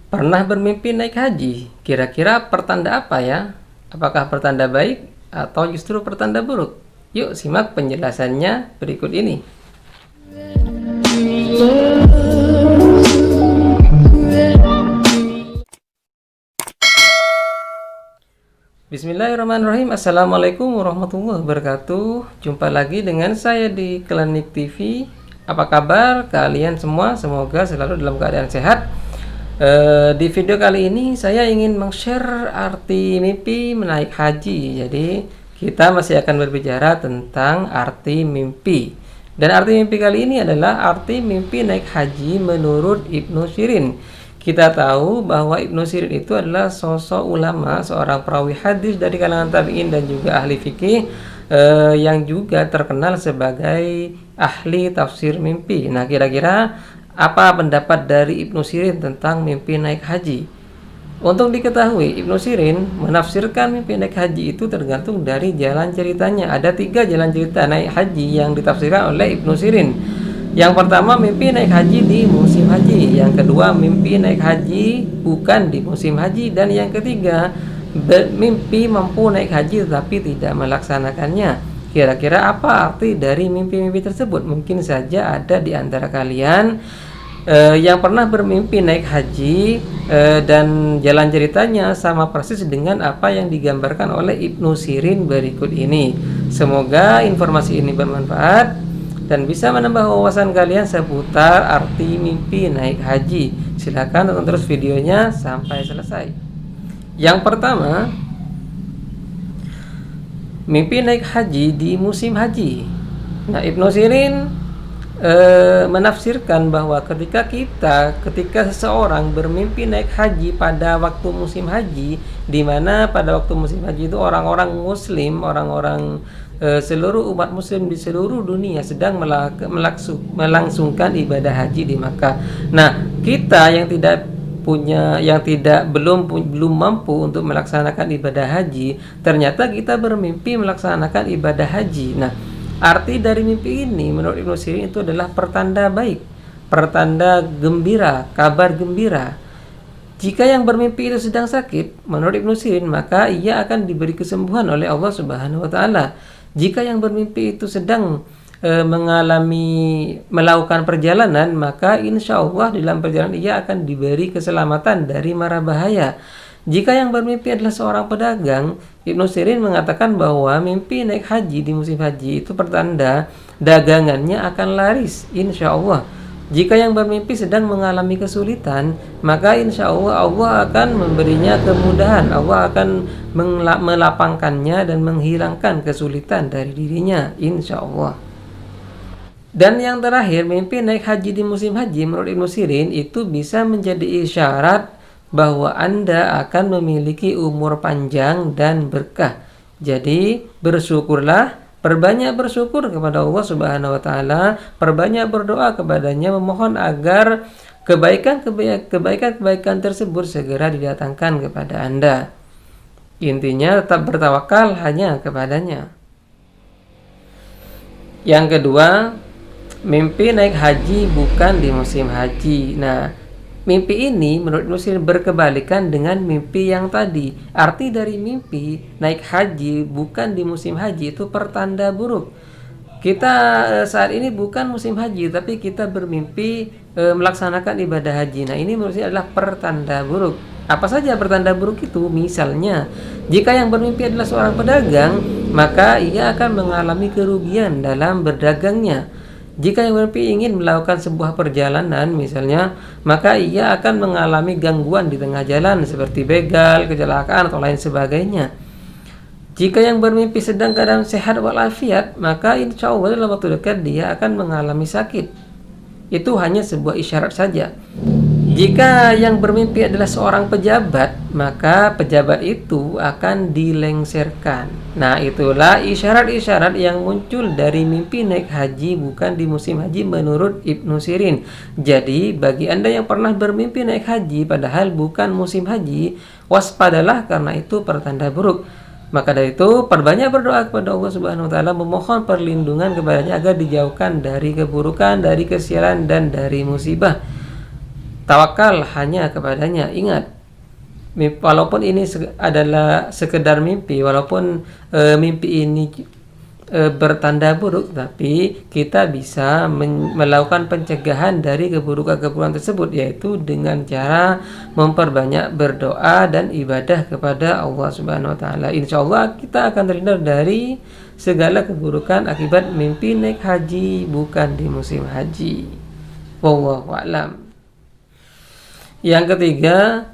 Pernah bermimpi naik haji? Kira-kira pertanda apa ya? Apakah pertanda baik atau justru pertanda buruk? Yuk simak penjelasannya berikut ini. Bismillahirrahmanirrahim. Assalamualaikum warahmatullahi wabarakatuh. Jumpa lagi dengan saya di Klinik TV. Apa kabar kalian semua? Semoga selalu dalam keadaan sehat. Di video kali ini saya ingin meng-share arti mimpi menaik haji. Jadi kita masih akan berbicara tentang arti mimpi. Dan arti mimpi kali ini adalah arti mimpi naik haji menurut Ibnu Sirin. Kita tahu bahwa Ibnu Sirin itu adalah sosok ulama, seorang perawi hadis dari kalangan tabi'in dan juga ahli fikih yang juga terkenal sebagai ahli tafsir mimpi. Nah, kira-kira apa pendapat dari Ibnu Sirin tentang mimpi naik haji? Untuk diketahui, Ibnu Sirin menafsirkan mimpi naik haji itu tergantung dari jalan ceritanya. Ada 3 jalan cerita naik haji yang ditafsirkan oleh Ibnu Sirin. Yang pertama, mimpi naik haji di musim haji. Yang kedua, mimpi naik haji bukan di musim haji. Dan yang ketiga, mimpi mampu naik haji tetapi tidak melaksanakannya. Kira-kira apa arti dari mimpi-mimpi tersebut? Mungkin saja ada di antara kalian yang pernah bermimpi naik haji dan jalan ceritanya sama persis dengan apa yang digambarkan oleh Ibnu Sirin berikut ini. Semoga informasi ini bermanfaat dan bisa menambah wawasan kalian seputar arti mimpi naik haji. Silakan tonton terus videonya sampai selesai. Yang pertama, mimpi naik haji di musim haji. Nah, Ibnu Sirin menafsirkan bahwa ketika seseorang bermimpi naik haji pada waktu musim haji, di mana pada waktu musim haji itu orang-orang muslim, orang-orang seluruh umat muslim di seluruh dunia sedang melangsungkan ibadah haji di Makkah. Nah, kita yang belum mampu untuk melaksanakan ibadah haji, ternyata kita bermimpi melaksanakan ibadah haji. Nah, arti dari mimpi ini menurut Ibnu Sirin itu adalah pertanda baik, pertanda gembira, kabar gembira. Jika yang bermimpi itu sedang sakit, menurut Ibnu Sirin, maka ia akan diberi kesembuhan oleh Allah Subhanahu wa taala. Jika yang bermimpi itu sedang melakukan perjalanan, maka insya Allah di dalam perjalanan ia akan diberi keselamatan dari mara bahaya. Jika yang bermimpi adalah seorang pedagang, Ibnu Sirin mengatakan bahwa mimpi naik haji di musim haji itu pertanda dagangannya akan laris, insya Allah. Jika yang bermimpi sedang mengalami kesulitan, maka insya Allah Allah akan memberinya kemudahan. Allah akan melapangkannya dan menghilangkan kesulitan dari dirinya, insya Allah. Dan yang terakhir, mimpi naik haji di musim haji menurut Ibnu Sirin itu bisa menjadi isyarat bahwa Anda akan memiliki umur panjang dan berkah. Jadi bersyukurlah, perbanyak bersyukur kepada Allah Subhanahu wa taala, perbanyak berdoa kepadanya memohon agar kebaikan tersebut segera didatangkan kepada Anda. Intinya tetap bertawakal hanya kepadanya. Yang kedua, mimpi naik haji bukan di musim haji. Nah, mimpi ini menurut Ibnu Sirin berkebalikan dengan mimpi yang tadi. Arti dari mimpi naik haji bukan di musim haji itu pertanda buruk. Kita saat ini bukan musim haji, tapi kita bermimpi melaksanakan ibadah haji. Nah, ini menurut saya adalah pertanda buruk. Apa saja pertanda buruk itu? Misalnya, jika yang bermimpi adalah seorang pedagang, maka ia akan mengalami kerugian dalam berdagangnya. Jika yang bermimpi ingin melakukan sebuah perjalanan misalnya, maka ia akan mengalami gangguan di tengah jalan seperti begal, kecelakaan atau lain sebagainya. Jika yang bermimpi sedang keadaan sehat walafiat, maka insya Allah dalam waktu dekat dia akan mengalami sakit. Itu hanya sebuah isyarat saja. Jika yang bermimpi adalah seorang pejabat, maka pejabat itu akan dilengserkan. Nah, itulah isyarat-isyarat yang muncul dari mimpi naik haji bukan di musim haji menurut Ibnu Sirin. Jadi, bagi Anda yang pernah bermimpi naik haji padahal bukan musim haji, waspadalah karena itu pertanda buruk. Maka dari itu, perbanyak berdoa kepada Allah Subhanahu wa taala, memohon perlindungan kepadanya agar dijauhkan dari keburukan, dari kesialan dan dari musibah. tawakal hanya kepadanya. Ingat, walaupun ini adalah sekedar mimpi, walaupun mimpi ini bertanda buruk, tapi kita bisa melakukan pencegahan dari keburukan-keburukan tersebut, yaitu dengan cara memperbanyak berdoa dan ibadah kepada Allah Subhanahu wa taala. Insyaallah kita akan terhindar dari segala keburukan akibat mimpi naik haji bukan di musim haji. Wallahu a'lam. Yang ketiga,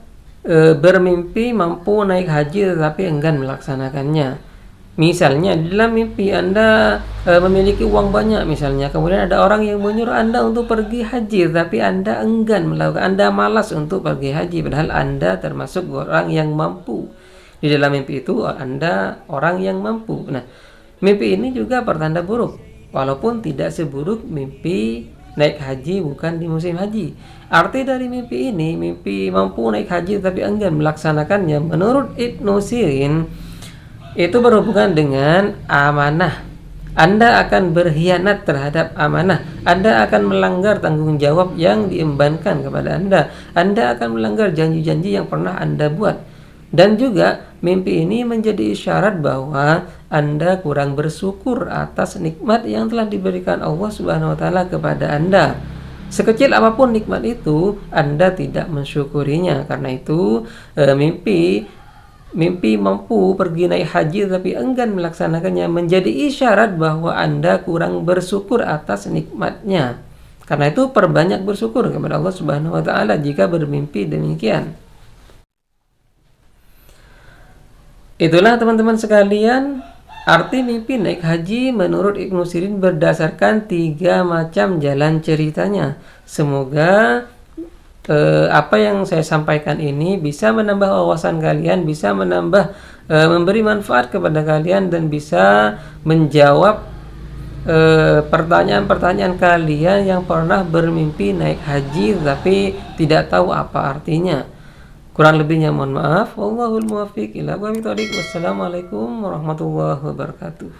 bermimpi mampu naik haji tetapi enggan melaksanakannya. Misalnya dalam mimpi Anda memiliki uang banyak misalnya, kemudian ada orang yang menyuruh Anda untuk pergi haji, tapi Anda enggan melakukan, Anda malas untuk pergi haji, padahal Anda termasuk orang yang mampu. Di dalam mimpi itu Anda orang yang mampu. Nah, mimpi ini juga pertanda buruk, walaupun tidak seburuk mimpi naik haji bukan di musim haji. Arti dari mimpi ini, mimpi mampu naik haji tapi enggan melaksanakannya, menurut Ibnu Sirin itu berhubungan dengan amanah. Anda akan berkhianat terhadap amanah. Anda akan melanggar tanggung jawab yang diembankan kepada Anda. Anda akan melanggar janji-janji yang pernah Anda buat. Dan juga mimpi ini menjadi isyarat bahwa Anda kurang bersyukur atas nikmat yang telah diberikan Allah Subhanahu wa taala kepada Anda. Sekecil apapun nikmat itu, Anda tidak mensyukurinya. Karena itu mimpi mampu pergi naik haji tapi enggan melaksanakannya menjadi isyarat bahwa Anda kurang bersyukur atas nikmatnya. Karena itu perbanyak bersyukur kepada Allah Subhanahu wa taala jika bermimpi demikian. Itulah teman-teman sekalian, arti mimpi naik haji menurut Ibnu Sirin berdasarkan 3 macam jalan ceritanya. Semoga apa yang saya sampaikan ini bisa menambah wawasan kalian, bisa menambah memberi manfaat kepada kalian, dan bisa menjawab pertanyaan-pertanyaan kalian yang pernah bermimpi naik haji tapi tidak tahu apa artinya. Kurang lebihnya mohon maaf. Wallahul muwaffiq ila aqwamit thoriq. Wassalamualaikum warahmatullahi wabarakatuh.